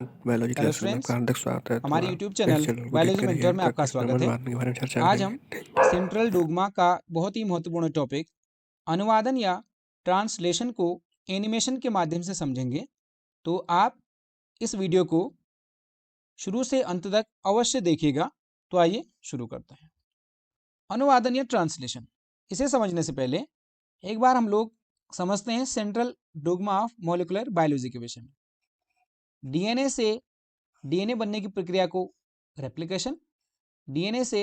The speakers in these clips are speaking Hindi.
बायोलॉजी हेलो क्लास में स्टूडेंट्स, आपका हार्दिक स्वागत है। तो हमारे आप यूट्यूब इस चैनल चैनल को बायोलॉजी देखते रहिए, मेंटर में आपका आपका क्वेश्चन स्वागत नंबर है। बाद में बारे में चर्चा आज करेंगे। हम सेंट्रल डोग्मा का बहुत ही महत्वपूर्ण टॉपिक अनुवादन या ट्रांसलेशन को एनिमेशन के माध्यम से समझेंगे। तो आप इस वीडियो को शुरू से अंत तक अवश्य देखिएगा। तो आइए शुरू करते हैं। अनुवादन या ट्रांसलेशन, इसे समझने से पहले एक बार हम लोग समझते हैं central dogma of molecular biology के विषय में। डीएनए से डीएनए बनने की प्रक्रिया को रेप्लिकेशन, डीएनए से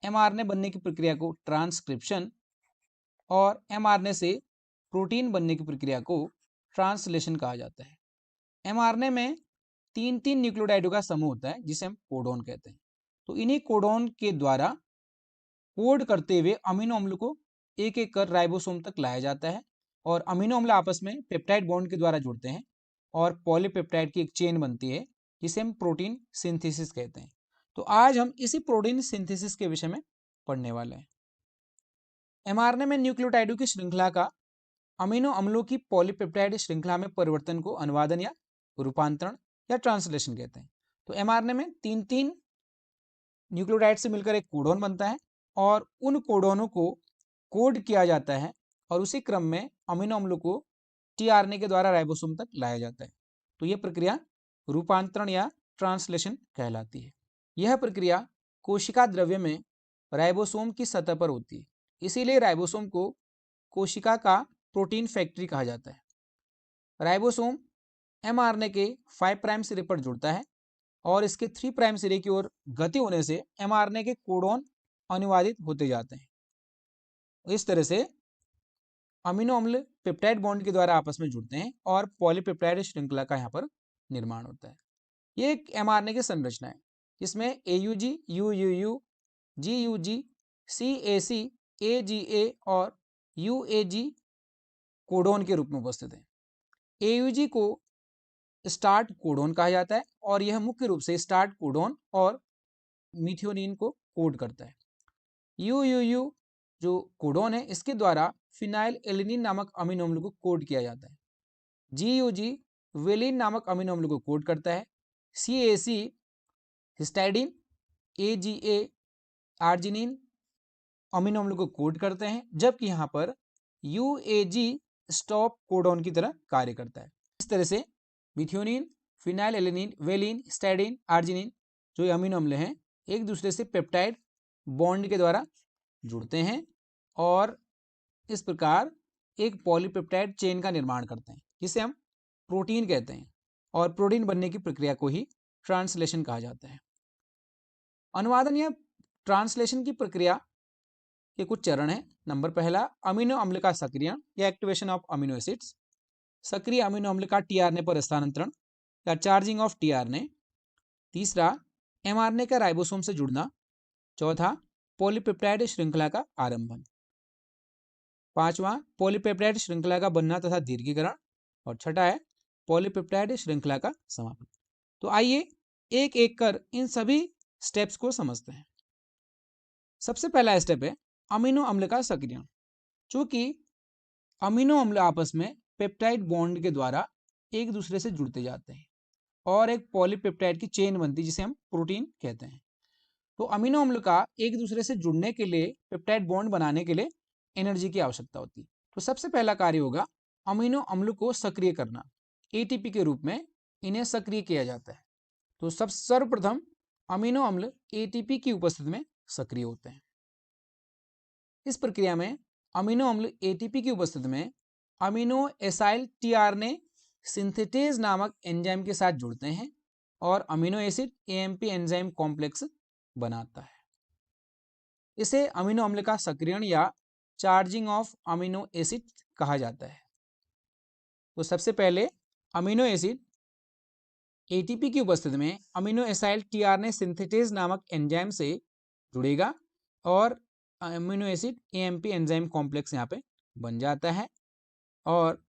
एमआरएनए बनने की प्रक्रिया को ट्रांसक्रिप्शन और एमआरएनए से प्रोटीन बनने की प्रक्रिया को ट्रांसलेशन कहा जाता है। एमआरएनए में तीन तीन न्यूक्लियोटाइडों का समूह होता है जिसे हम कोडोन कहते हैं। तो इन्हीं कोडोन के द्वारा कोड करते हुए अमीनो अम्ल को एक एक कर राइबोसोम तक लाया जाता है और अमीनो अम्ल आपस में पेप्टाइड बॉन्ड के द्वारा जुड़ते हैं और पॉलीपेप्टाइड की एक चेन बनती है जिसे हम प्रोटीन सिंथेसिस कहते हैं। तो आज हम इसी प्रोटीन सिंथेसिस के विषय में पढ़ने वाले हैं। एमआरएनए में न्यूक्लियोटाइडों की श्रृंखला का अमीनो अम्लों की पॉलीपेप्टाइड श्रृंखला में परिवर्तन को अनुवादन या रूपांतरण या ट्रांसलेशन कहते हैं। तो एमआरएनए में तीन तीन न्यूक्लियोटाइड से मिलकर एक कोडोन बनता है और उन कोडोनों को कोड किया जाता है और उसी क्रम में अमीनो अम्लों को टीआरएनए के द्वारा राइबोसोम तक लाया जाता है। तो यह प्रक्रिया रूपांतरण या ट्रांसलेशन कहलाती है। यह प्रक्रिया कोशिका द्रव्य में राइबोसोम की सतह पर होती है, इसीलिए राइबोसोम को कोशिका का प्रोटीन फैक्ट्री कहा जाता है। राइबोसोम एमआरएनए के 5 प्राइम सिरे पर जुड़ता है और इसके 3 प्राइम सिरे की ओर गति होने से एमआरएनए के कोडोन अनुवादित होते जाते हैं। इस तरह से अमीनो अम्ल पेप्टाइड बॉन्ड के द्वारा आपस में जुड़ते हैं और पॉलीपेप्टाइड श्रृंखला का यहाँ पर निर्माण होता है। ये एक एमआरएनए की संरचना है जिसमें एयूजी, यूयूयू, जीयूजी, सीएसी, एजीए और यूएजी कोडोन के रूप में उपस्थित है। एयूजी को स्टार्ट कोडोन कहा जाता है और यह मुख्य रूप से स्टार्ट कोडोन और मिथ्योनिन को कोड करता है। यूयूयू जो कोडोन है इसके द्वारा फिनाइल एलिनिन नामक अमीनो अम्ल को कोड किया जाता है। जीयूजी वेलिन नामक अमीनो अम्ल को कोड करता है। सीएसी हिस्टाइडिन, एजीए आर्जिनिन अमीनो अम्ल को कोड करते हैं, जबकि यहाँ पर यूएजी स्टॉप कोडोन की तरह कार्य करता है। इस तरह से methionine, phenylalanine, valine, histidine, arginine जो ये अमीनो अम्ल हैं एक दूसरे से पेप्टाइड बॉन्ड के द्वारा जुड़ते हैं और इस प्रकार एक पॉलीपेप्टाइड चेन का निर्माण करते हैं जिसे हम प्रोटीन कहते हैं और प्रोटीन बनने की प्रक्रिया को ही ट्रांसलेशन कहा जाता है। अनुवादन या ट्रांसलेशन की प्रक्रिया के कुछ चरण हैं। नंबर पहला, अमीनो अम्ल का सक्रियण या एक्टिवेशन ऑफ अमीनो एसिड्स। सक्रिय अमीनो अम्ल का टीआरएनए पर स्थानांतरण या चार्जिंग ऑफ टीआरएनए। तीसरा, एमआरएनए का राइबोसोम से जुड़ना। चौथा, पॉलीपेप्टाइड श्रृंखला का आरंभन। पांचवा, पॉलीपेप्टाइड श्रृंखला का बनना तथा दीर्घीकरण। और छठा है पॉलीपेप्टाइड श्रृंखला का समापन। तो आइए एक एक कर इन सभी स्टेप्स को समझते हैं। सबसे पहला स्टेप है अमीनो अम्ल का सक्रियण। चूंकि अमीनो अम्ल आपस में पेप्टाइड बॉन्ड के द्वारा एक दूसरे से जुड़ते जाते हैं और एक पॉलीपेप्टाइड की चेन बनती है जिसे हम प्रोटीन कहते हैं। तो अमीनो अम्ल का एक दूसरे से जुड़ने के लिए, पेप्टाइड बॉन्ड बनाने के लिए एनर्जी की आवश्यकता होती है। तो सबसे पहला कार्य होगा अमीनो अम्ल को सक्रिय करना। एटीपी के रूप में इन्हें सक्रिय किया जाता है। तो सर्वप्रथम अमीनो अम्ल एटीपी की उपस्थिति में सक्रिय होते हैं। इस प्रक्रिया में अमीनो अम्ल एटीपी की उपस्थिति में अमीनो एसाइल टीआरएनए सिंथेटेज नामक एंजाइम के साथ जुड़ते हैं और amino acid AMP enzyme complex बनाता है। इसे अमीनो अम्ल का सक्रियण या चार्जिंग ऑफ अमीनो एसिड कहा जाता है। तो सबसे पहले अमीनो एसिड एटीपी की उपस्थिति में अमीनो एसाइल टीआरएनए सिंथेटेज नामक एंजाइम से जुड़ेगा और amino acid AMP enzyme complex यहाँ पे बन जाता है और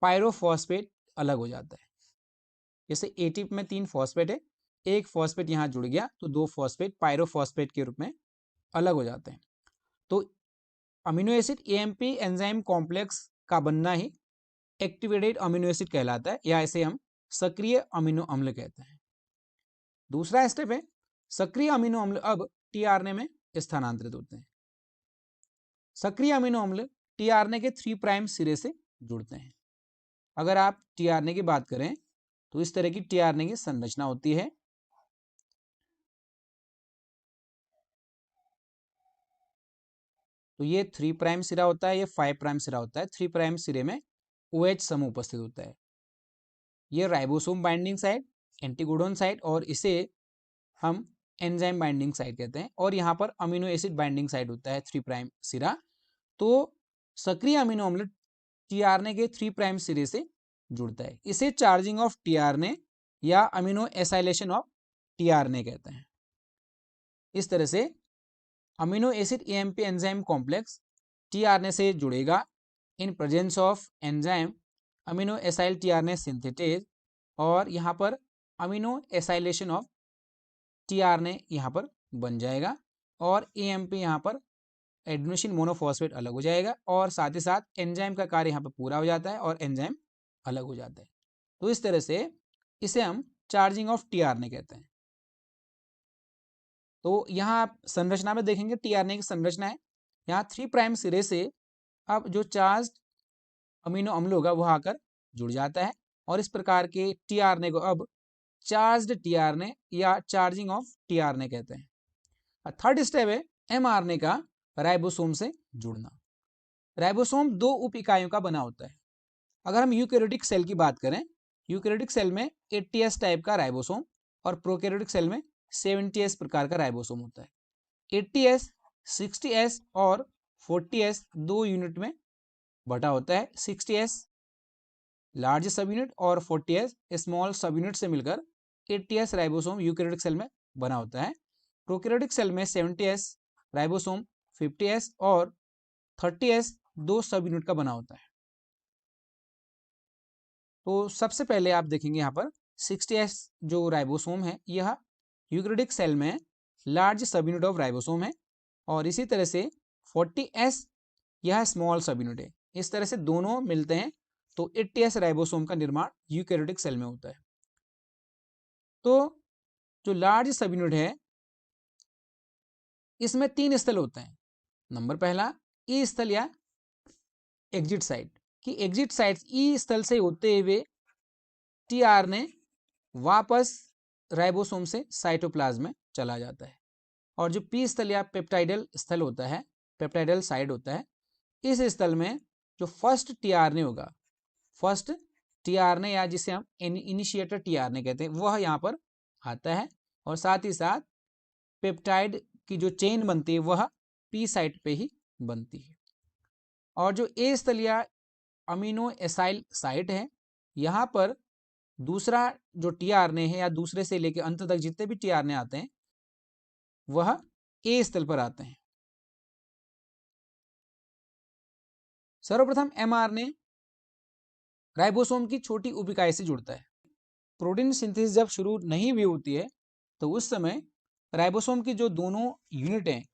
पायरोफॉस्फेट अलग हो जाता है। जैसे एटीपी में 3 फॉस्फेट है, एक फॉस्फेट यहाँ जुड़ गया तो 2 फॉस्फेट पायरोफॉस्फेट के रूप में अलग हो जाते हैं। तो amino acid AMP enzyme complex का बनना ही एक्टिवेटेड अमीनो एसिड कहलाता है या इसे हम सक्रिय अमीनो अम्ल कहते हैं। दूसरा स्टेप है सक्रिय अमीनो अम्ल अब टीआरएनए में स्थानांतरित होते हैं। सक्रिय अमीनो अम्ल टीआरएनए के 3 प्राइम सिरे से जुड़ते हैं। अगर आप टीआरएनए की बात करें तो इस तरह की टीआरएनए की संरचना होती है। तो ये 3 प्राइम सिरा होता है, ये 5 प्राइम सिरा होता है। 3 प्राइम सिरे में OH समूह उपस्थित होता है। ये ribosome binding site, anticodon site और इसे हम एंजाइम बाइंडिंग साइट कहते हैं। और यहाँ पर अमीनो एसिड बाइंडिंग साइट होता है 3 प्राइम सिरा। तो सक्रिय अमीनो अम्ल टीआरएनए के 3 प्राइम सिरे से जुड़ता है। इसे चार्जिंग ऑफ टीआरएनए या अमीनो एसाइलेशन ऑफ टीआरएनए कहते हैं। इस तरह से amino acid AMP enzyme complex tRNA से जुड़ेगा in presence of enzyme amino acyl tRNA synthetase, और यहाँ पर अमीनो एसाइलेशन ऑफ टीआरएनए यहाँ पर बन जाएगा और एएमपी यहाँ पर एडेनोसिन मोनोफॉस्फेट अलग हो जाएगा और साथ ही साथ एंजाइम का कार्य यहाँ पर पूरा हो जाता है और एंजाइम अलग हो जाता है। तो इस तरह से इसे हम चार्जिंग ऑफ टीआरएनए कहते हैं। तो यहाँ आप संरचना में देखेंगे टीआरएनए की संरचना है। यहाँ 3 प्राइम सिरे से अब जो चार्ज अमीनो अम्ल होगा वह आकर जुड़ जाता है और इस प्रकार के टीआरएनए को अब चार्ज्ड टीआरएनए या चार्जिंग ऑफ टीआरएनए कहते हैं। थर्ड स्टेप है एमआरएनए का राइबोसोम से जुड़ना। राइबोसोम 2 उप इकाइयों का बना होता है। अगर हम यूकैरियोटिक सेल की बात करें, यूकैरियोटिक सेल में 80S टाइप का राइबोसोम और प्रोकैरियोटिक सेल में 70S प्रकार का राइबोसोम होता है। 80S, 60S और 40S 2 यूनिट में बटा होता है। 60S लार्ज सब यूनिट और 40S स्मॉल सब यूनिट से मिलकर 80S राइबोसोम यूकैरियोटिक सेल में बना होता है। प्रोकैरियोटिक सेल में 70S राइबोसोम, 50S और 30S 2 सब यूनिट का बना होता है। तो सबसे पहले आप देखेंगे यहाँ पर 60S जो राइबोसोम है यह यूकैरियोटिक सेल में लार्ज सब यूनिट ऑफ राइबोसोम है और इसी तरह से 40S यह स्मॉल सब यूनिट है। इस तरह से दोनों मिलते हैं तो 80S राइबोसोम का निर्माण यूकैरियोटिक सेल में होता है। तो जो लार्ज सब यूनिट है इसमें 3 स्थल होते हैं। नंबर पहला ई स्थल या एग्जिट साइट कि एग्जिट साइट ई स्थल से होते हुए टीआरएनए वापस राइबोसोम से साइटोप्लाज्म में चला जाता है। और जो पी स्थल या पेप्टाइडल स्थल होता है, पेप्टाइडल साइड होता है, इस स्थल में जो फर्स्ट टीआरएनए होगा, फर्स्ट टीआरएनए या जिसे हम इनिशिएटर टीआरएनए कहते हैं, वह यहाँ पर आता है और साथ ही साथ पेप्टाइड की जो चेन बनती है वह पी साइट पे ही बनती है। और जो ए स्थल या अमीनो एसाइल साइट है, यहाँ पर दूसरा जो टीआरएनए है या दूसरे से लेकर अंत तक जितने भी टीआरएनए आते हैं वह ए स्थल पर आते हैं। सर्वप्रथम एमआरएनए राइबोसोम की छोटी उप इकाई से जुड़ता है। प्रोटीन सिंथेसिस जब शुरू नहीं भी होती है तो उस समय राइबोसोम की जो दोनों यूनिट हैं,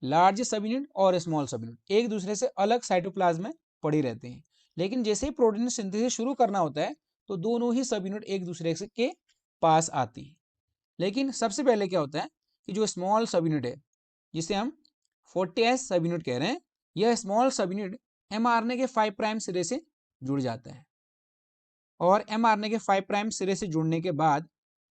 लार्ज सब यूनिट और स्मॉल सब यूनिट, एक दूसरे से अलग साइटोप्लाज्म में पड़ी रहते हैं। लेकिन जैसे ही प्रोटीन सिंथेसिस शुरू करना होता है तो दोनों ही सब यूनिट एक दूसरे के पास आती है। लेकिन सबसे पहले क्या होता है कि जो स्मॉल सब यूनिट है जिसे हम 40S सब यूनिट कह रहे हैं, यह स्मॉल सब यूनिट एमआरएनए के 5 प्राइम सिरे से जुड़ जाता है और एमआरएनए के 5 प्राइम सिरे से जुड़ने के बाद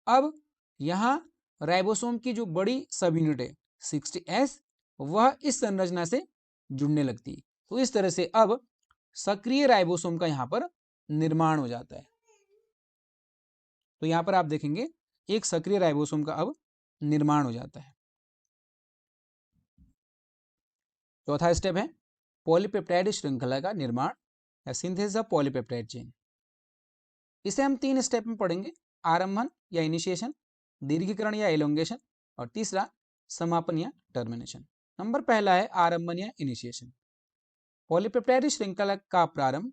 अब यहाँ राइबोसोम की जो बड़ी सब यूनिट है 60S वह इस संरचना से जुड़ने लगती है। तो इस तरह से अब सक्रिय राइबोसोम का यहाँ पर निर्माण हो जाता है। तो यहाँ पर आप देखेंगे एक सक्रिय राइबोसोम का अब निर्माण हो जाता है। चौथा स्टेप है पॉलीपेप्टाइड श्रृंखला का निर्माण या सिंथेसिस ऑफ पॉलीपेप्टाइड चेन। इसे हम 3 स्टेप में पढ़ेंगे, आरंभन या इनिशिएशन, दीर्घीकरण या एलोंगेशन और तीसरा समापन या टर्मिनेशन। नंबर पहला है आरंभन या इनिशिएशन। पॉलीपेप्टाइड श्रृंखला का प्रारंभ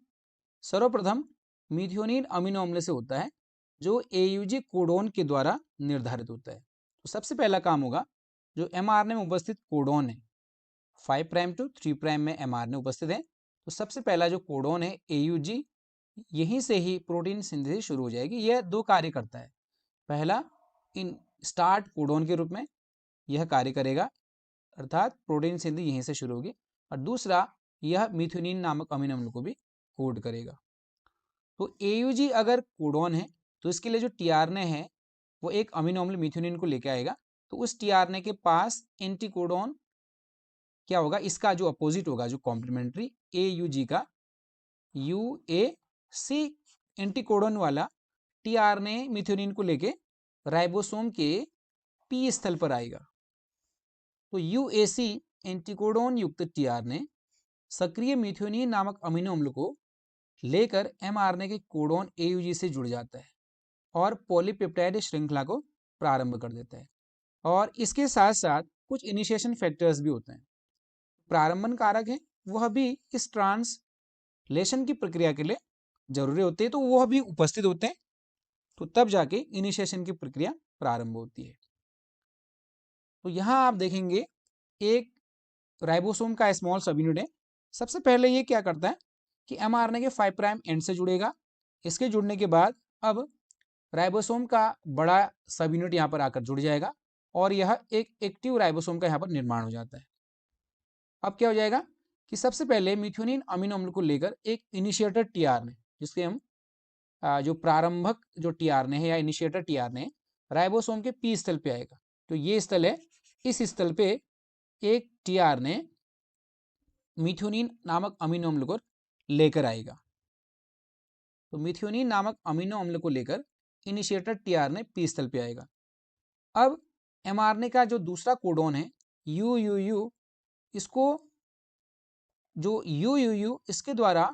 सर्वप्रथम मीथियोनिन अमीनो अम्ल से होता है जो AUG कोडोन के द्वारा निर्धारित होता है। तो सबसे पहला काम होगा जो एमआरएनए में उपस्थित कोडोन है, 5 प्राइम टू 3 प्राइम में एमआरएनए उपस्थित है, तो सबसे पहला जो कोडोन है AUG यहीं से ही प्रोटीन सिंथेसिस शुरू हो जाएगी। यह दो कार्य करता है। पहला, इन स्टार्ट कोडॉन के रूप में यह कार्य करेगा, अर्थात प्रोटीन सिंथेसिस यहीं से शुरू होगी। और दूसरा, यह मिथ्योनिन नामक अमीनो अम्ल को भी कोड करेगा। तो AUG अगर कोडॉन है तो इसके लिए जो टीआरएनए है वो एक अमीनो अम्ल मिथ्योनिन को लेके आएगा। तो उस टीआरएनए के पास एंटीकोडॉन क्या होगा, इसका जो अपोजिट होगा, जो कॉम्प्लीमेंट्री AUG का UAC एंटीकोडॉन वाला टीआरएनए मिथ्योनिन को लेके राइबोसोम के पी स्थल पर आएगा। तो UAC एंटीकोडॉन युक्त टीआरएनए सक्रिय मिथ्योनिन नामक अमीनो अम्ल को लेकर mRNA के कोडॉन AUG से जुड़ जाता है और पॉलीपेप्टाइड श्रृंखला को प्रारंभ कर देता है। और इसके साथ साथ कुछ इनिशिएशन फैक्टर्स भी होते हैं, प्रारंभन कारक है, वह भी इस ट्रांसलेशन की प्रक्रिया के लिए जरूरी होते हैं, तो वह भी उपस्थित होते हैं। तो तब जाके इनिशिएशन की प्रक्रिया प्रारंभ होती है। तो यहाँ आप देखेंगे एक राइबोसोम का स्मॉल सब यूनिट है। सबसे पहले ये क्या करता है कि mRNA के 5 प्राइम एंड से जुड़ेगा। इसके जुड़ने के बाद अब राइबोसोम का बड़ा सब यूनिट यहाँ पर आकर जुड़ जाएगा और यह एक एक्टिव राइबोसोम का यहाँ पर निर्माण हो जाता है। अब क्या हो जाएगा कि सबसे पहले मिथ्योनिन अमीनो अम्ल को लेकर एक इनिशिएटर टीआरएनए, जिसके हम जो प्रारंभक जो टीआरएनए है या इनिशिएटर टीआरएनए राइबोसोम के पी स्थल पे आएगा। तो ये स्थल है, इस स्थल पे एक टीआरएनए मिथ्योनिन नामक अमीनो अम्ल को लेकर आएगा। तो मिथ्योनिन नामक अमीनो अम्ल को लेकर इनिशिएटर टीआरएनए पी स्थल पे आएगा। अब mRNA का जो दूसरा कोडॉन है UUU, इसको जो UUU इसके द्वारा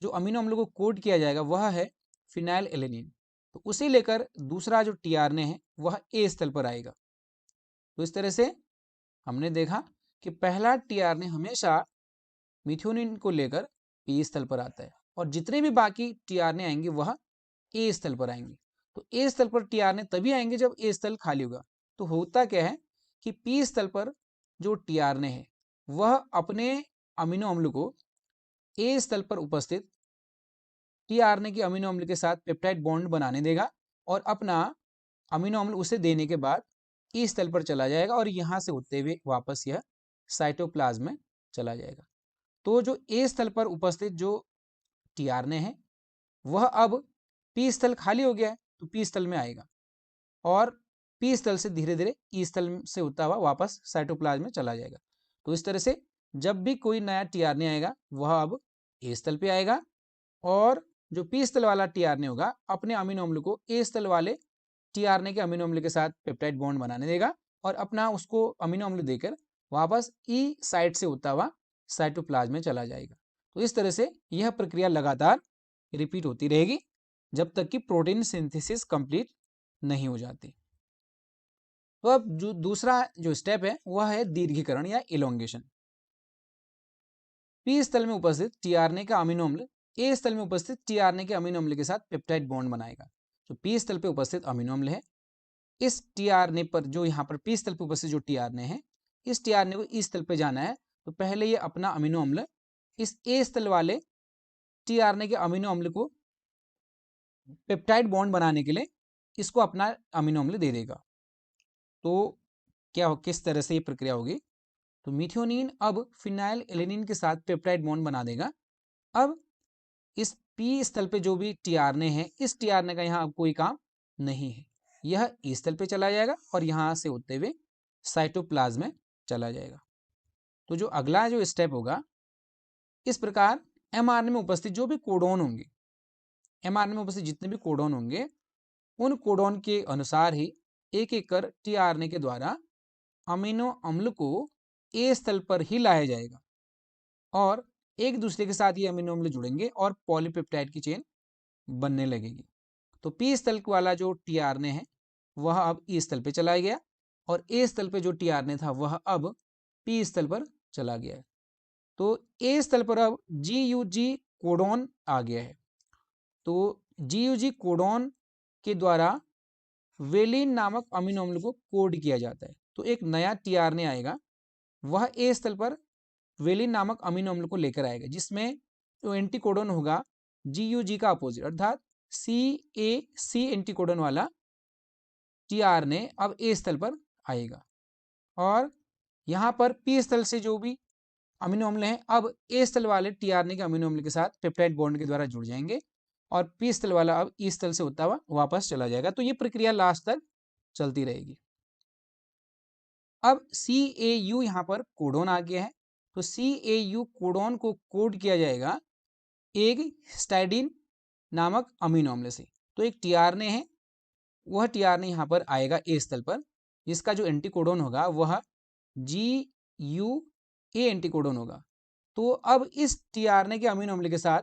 जो अमीनो अम्ल को कोड किया जाएगा वह है फिनाइल एलेनिन। तो उसे लेकर दूसरा जो टीआरएनए है वह ए स्थल पर आएगा। तो इस तरह से हमने देखा कि पहला टीआरएनए हमेशा मिथ्योनिन को लेकर पी स्थल पर आता है और जितने भी बाकी टीआरएनए आएंगे वह ए स्थल पर आएंगे। तो ए स्थल पर टीआरएनए तभी आएंगे जब ए स्थल खाली होगा। तो होता क्या है कि पी स्थल पर जो टीआरएनए है वह अपने अमीनो अम्ल को ए स्थल पर उपस्थित टीआरएनए के अमीनो अम्ल के साथ पेप्टाइड बॉन्ड बनाने देगा और अपना अमीनो अम्ल उसे देने के बाद ई स्थल पर चला जाएगा और यहाँ से होते हुए वापस यह साइटोप्लाज्म में चला जाएगा। तो जो ए स्थल पर उपस्थित जो टीआरएनए है वह अब पी स्थल खाली हो गया है तो पी स्थल में आएगा और पी स्थल से धीरे धीरे ई स्थल से होता हुआ वापस साइटोप्लाज्म में चला जाएगा। तो इस तरह से जब भी कोई नया टीआरएनए आएगा वह अब ए स्थल पे आएगा और जो पी स्थल वाला टीआरएनए होगा अपने अमीनो अम्ल को ए स्थल वाले टीआरएनए के अमीनो अम्ल के साथ पेप्टाइड बॉन्ड बनाने देगा और अपना उसको अमीनो अम्ल देकर वापस ई साइट से होता हुआ साइटोप्लाज्म में चला जाएगा। तो इस तरह से यह प्रक्रिया लगातार रिपीट होती रहेगी जब तक कि प्रोटीन सिंथेसिस कंप्लीट नहीं हो जाती। तो अब जो दूसरा जो स्टेप है वह है दीर्घीकरण या इलोंगेशन। पी स्थल में उपस्थित टीआरएनए का अमीनो अम्ल ए स्थल में उपस्थित टीआरएनए के अमीनो अम्ल के साथ पेप्टाइड बॉन्ड बनाएगा। जो पी स्थल पे उपस्थित अमीनो अम्ल है, इस टीआरएनए पर जो यहाँ पर पी स्थल पे उपस्थित जो टीआरएनए है, इस टीआरएनए को इस स्थल पे जाना है तो पहले ये अपना अमीनो अम्ल इस ए स्थल वाले टीआरएनए के अमीनो अम्ल को पेप्टाइड बॉन्ड बनाने के लिए इसको अपना अमीनो अम्ल दे देगा। तो क्या किस तरह से ये प्रक्रिया होगी, तो मिथ्योनिन अब फिनाइल एलेनिन के साथ पेप्टाइड बॉन्ड बना देगा। अब इस पी स्थल पे जो भी टीआरएनए है, इस टीआरएनए का यहाँ अब कोई काम नहीं है, यह ई स्थल पे चला जाएगा और यहाँ से होते हुए साइटोप्लाज्म में चला जाएगा। तो जो अगला जो स्टेप होगा, इस प्रकार mRNA में उपस्थित जो भी कोडॉन होंगे, mRNA में उपस्थित जितने भी कोडॉन होंगे, उन कोडॉन के अनुसार ही एक एक कर टीआरएनए के द्वारा अमीनो अम्ल को ए स्थल पर ही लाया जाएगा और एक दूसरे के साथ ये अमीनो अम्ल जुड़ेंगे और पॉलीपेप्टाइड की चेन बनने लगेगी। तो पी स्थल वाला जो टीआरएनए है वह अब ई स्थल पे चला गया और ए स्थल पे जो टीआरएनए था वह अब पी स्थल पर चला गया है। तो ए स्थल पर अब जीयूजी कोडॉन आ गया है। तो जीयूजी कोडॉन के द्वारा वेलिन नामक अमीनो अम्ल को कोड किया जाता है। तो एक नया टीआरएनए आएगा, वह ए स्थल पर वेलिन नामक अमीनो अम्ल को लेकर आएगा, जिसमें जो एंटीकोडॉन होगा GUG का अपोजिट, अर्थात CAC एंटीकोडन वाला tRNA अब A स्थल पर आएगा और यहाँ पर P स्थल से जो भी अमीनो अम्ल हैं अब A स्थल वाले tRNA के अमीनो अम्ल के साथ पेप्टाइड बॉन्ड के द्वारा जुड़ जाएंगे और P स्थल वाला अब E स्थल से होता हुआ वापस चला जाएगा। तो ये प्रक्रिया लास्ट तक चलती रहेगी। अब CAU यहाँ पर कोडोन आ गया है, तो CAU कोडोन को कोड किया जाएगा एक हिस्टाइडिन नामक अमीनो अम्ल से। तो एक tRNA है, वह tRNA यहाँ पर आएगा A स्थल पर, जिसका जो एंटीकोडोन होगा वह GUA एंटीकोडोन होगा। तो अब इस tRNA के अमीनो अम्ल के साथ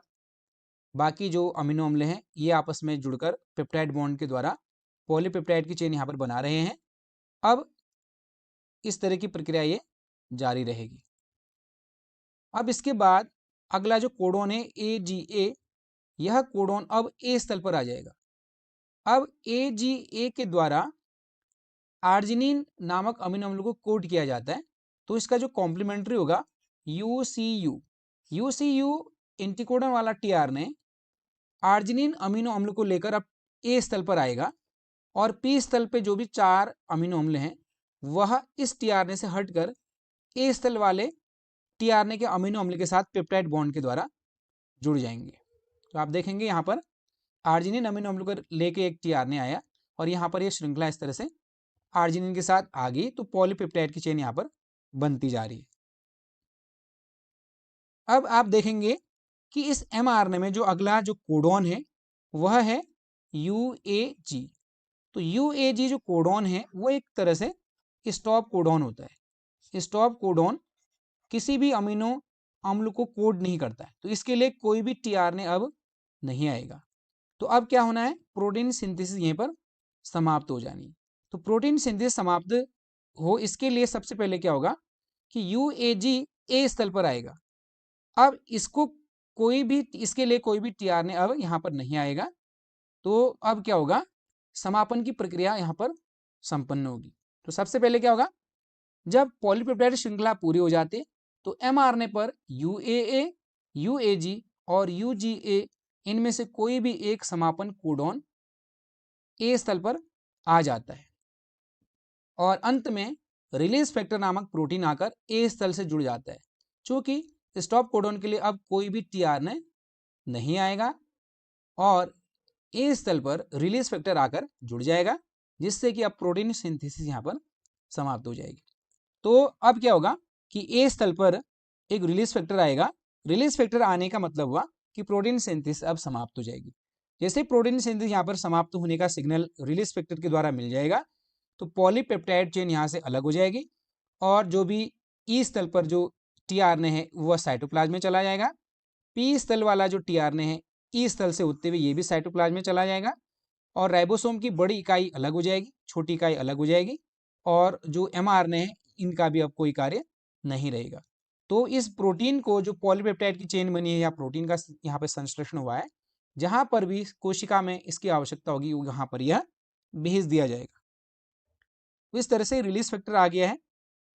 बाकी जो अमीनो अम्ल हैं ये आपस में जुड़कर पेप्टाइड बॉन्ड के द्वारा पॉलीपेप्टाइड की चेन यहाँ पर बना रहे हैं। अब इस तरह की प्रक्रिया ये जारी रहेगी। अब इसके बाद अगला जो कोडोन है AGA, यह कोडोन अब A स्थल पर आ जाएगा। अब AGA के द्वारा आर्जिनिन नामक अमीनो अम्ल को कोड किया जाता है, तो इसका जो कॉम्प्लीमेंट्री होगा UCU एंटीकोडन वाला tRNA आर्जिनिन अमीनो अम्ल को लेकर अब A स्थल पर आएगा और P स्थल पे जो भी 4 अमीनो अम्ल हैं वह इस tRNA से हटकर A स्थल वाले tRNA के अमीनो अम्ल के साथ पेप्टाइड बॉन्ड के द्वारा जुड़ जाएंगे। तो आप देखेंगे यहाँ पर आर्जिनिन अमीनो अम्ल को लेके एक tRNA आया और यहाँ पर ये श्रृंखला इस तरह से आर्जिनिन के साथ आ गई, तो पॉलीपेप्टाइड की चेन यहाँ पर बनती जा रही है। अब आप देखेंगे कि इस mRNA में जो अगला जो कोडोन है वह है UAG। तो UAG जो कोडोन है वो एक तरह से स्टॉप कोडोन होता है। स्टॉप कोडोन किसी भी अमीनो अम्ल को कोड नहीं करता है, तो इसके लिए कोई भी tRNA अब नहीं आएगा। तो अब क्या होना है, प्रोटीन सिंथेसिस यहीं पर समाप्त हो जानी है। तो प्रोटीन सिंथेसिस समाप्त हो इसके लिए सबसे पहले क्या होगा कि UAG A स्थल पर आएगा। अब इसको कोई भी इसके लिए कोई भी tRNA अब यहाँ पर नहीं आएगा। तो अब क्या होगा, समापन की प्रक्रिया यहाँ पर संपन्न होगी। तो सबसे पहले क्या होगा, जब पॉलीपेप्टाइड श्रृंखला पूरी हो जाती है तो mRNA पर UAA, UAG और UGA इनमें से कोई भी एक समापन कोडोन A स्थल पर आ जाता है और अंत में रिलीज फैक्टर नामक प्रोटीन आकर A स्थल से जुड़ जाता है। चूंकि स्टॉप कोडोन के लिए अब कोई भी tRNA नहीं आएगा और A स्थल पर रिलीज फैक्टर आकर जुड़ जाएगा, जिससे कि अब प्रोटीन सिंथेसिस यहाँ पर समाप्त हो जाएगी। तो अब क्या होगा कि A स्थल पर एक रिलीज फैक्टर आएगा। रिलीज फैक्टर आने का मतलब हुआ कि प्रोटीन सिंथेसिस अब समाप्त हो जाएगी। जैसे प्रोटीन सिंथेसिस यहाँ पर समाप्त होने का सिग्नल रिलीज फैक्टर के द्वारा मिल जाएगा तो पॉलीपेप्टाइड चेन यहाँ से अलग हो जाएगी और जो भी E स्थल पर जो tRNA है वह साइटोप्लाज्म में चला जाएगा। P स्थल वाला जो tRNA है E स्थल से होते हुए ये भी साइटोप्लाज्म में चला जाएगा और राइबोसोम की बड़ी इकाई अलग हो जाएगी, छोटी इकाई अलग हो जाएगी और जो mRNA है इनका भी अब कोई कार्य नहीं रहेगा। तो इस प्रोटीन को जो पॉलीपेप्टाइड की चेन बनी है या प्रोटीन का यहाँ पर संश्लेषण हुआ है, जहाँ पर भी कोशिका में इसकी आवश्यकता होगी वहाँ पर यह भेज दिया जाएगा। तो इस तरह से रिलीज फैक्टर आ गया है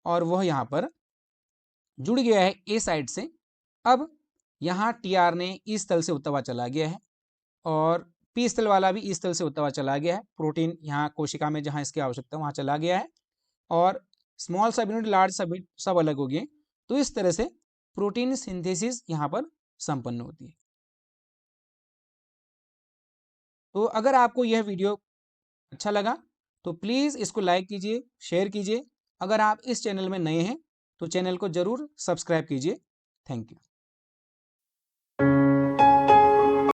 और वह यहाँ पर जुड़ गया है A साइड से। अब यहाँ tRNA E स्थल से होता हुआ चला गया है और P स्थल वाला भी E स्थल से होता हुआ चला गया है। प्रोटीन यहाँ कोशिका में जहाँ इसकी आवश्यकता वहाँ चला गया है और स्मॉल सब यूनिट, लार्ज सब सब अलग हो गए। तो इस तरह से प्रोटीन सिंथेसिस यहाँ पर संपन्न होती है। तो अगर आपको यह वीडियो अच्छा लगा तो प्लीज़ इसको लाइक कीजिए, शेयर कीजिए। अगर आप इस चैनल में नए हैं तो चैनल को ज़रूर सब्सक्राइब कीजिए। Thank you.